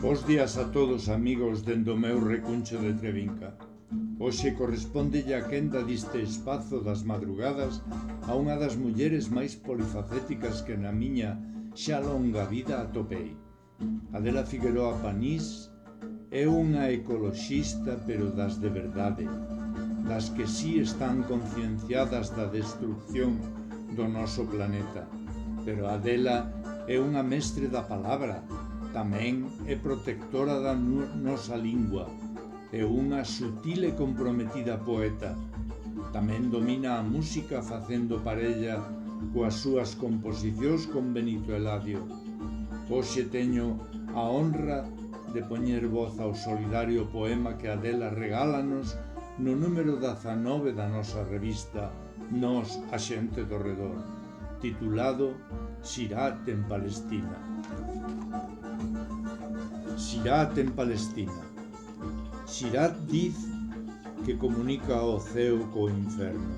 Bos días a todos, amigos, dende o meu recuncho de Trevinca. Hoxe correspóndelle a quenda diste espazo das madrugadas a unha das mulleres máis polifacéticas que na miña xa longa vida atopei. Adela Figueroa Panís é unha ecoloxista, pero das de verdade, das que sí están concienciadas da destrucción do noso planeta. Pero Adela é unha mestre da palabra, tamén é protectora da nosa lingua, é unha sutil e comprometida poeta. Tamén domina a música facendo parella coas súas composicións con Benito Eladio. Hoxe teño a honra de poñer voz ao solidario poema que Adela regálanos no número 19 da nosa revista Nós, a xente do redor, titulado Sirat en Palestina. Sirat en Palestina. Sirat diz que comunica o ceo co inferno,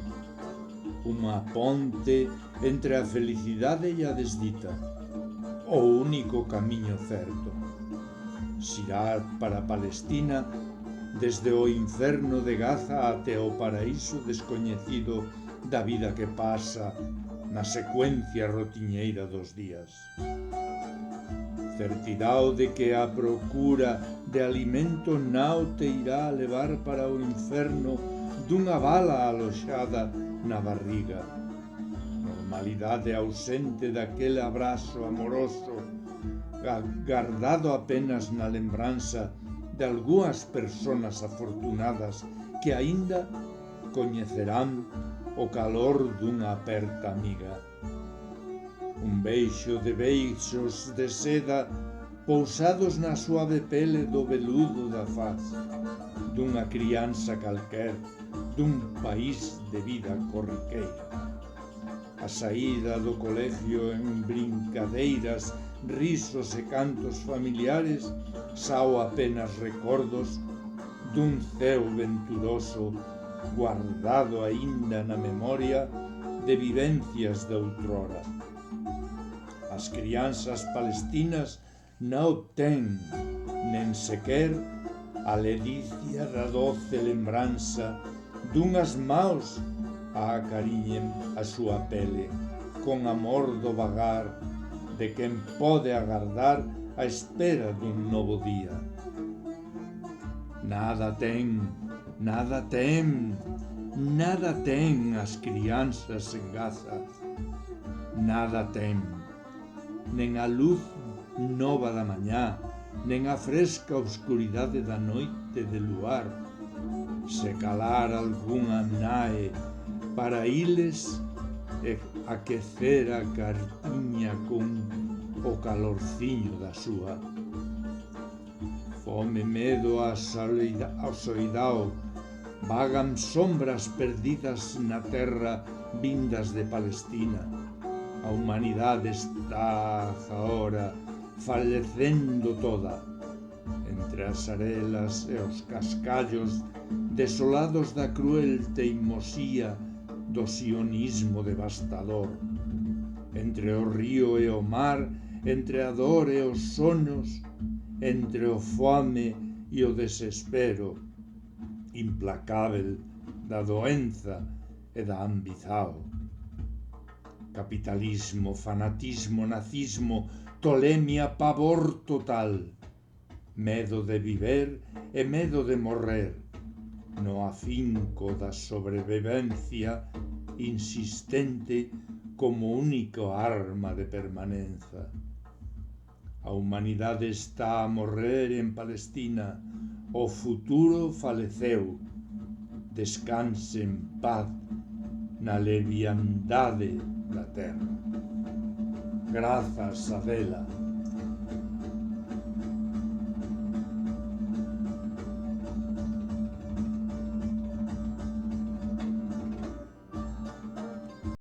unha ponte entre a felicidade e a desdita, o único camiño certo. Sirat para Palestina, desde o inferno de Gaza até o paraíso descoñecido da vida que pasa na secuencia rotiñeira dos días. Certidao de que a procura de alimento nao te irá a levar para o inferno dunha bala aloxada na barriga. Normalidade ausente daquele abrazo amoroso, guardado apenas na lembranza de algunhas persoas afortunadas que aínda coñecerán o calor dunha aperta amiga. Un beixo de beixos de seda pousados na suave pele do veludo da faz dunha crianza calquer dun país de vida corriqueira. A saída do colegio en brincadeiras, risos e cantos familiares, sao apenas recordos dun ceo venturoso guardado aínda na memoria de vivencias de outrora. As crianzas palestinas non ten nen sequer a ledicia da doce lembranza dunhas maus a acariñen a súa pele con amor do vagar de quen pode agardar a espera dun novo día. Nada ten as crianzas en Gaza, nada ten, nen a luz nova da mañá, nen a fresca obscuridade da noite de luar. Se calar algunha nae para iles e aquecer a cartiña con o calorciño da súa. Fome, medo ao soidao, vagan sombras perdidas na terra vindas de Palestina. A humanidade está agora falecendo toda, entre as arelas e os cascallos desolados da cruel teimosía do sionismo devastador, entre o río e o mar, entre a dor e os sonos, entre o fome e o desespero implacável da doenza e da ambizao. Capitalismo, fanatismo, nazismo, tolemia, pavor total, medo de viver e medo de morrer, no afinco da sobrevivencia insistente como única arma de permanenza. A humanidade está a morrer en Palestina, o futuro faleceu, descanse en paz na leviandade da terra. Grazas, Adela.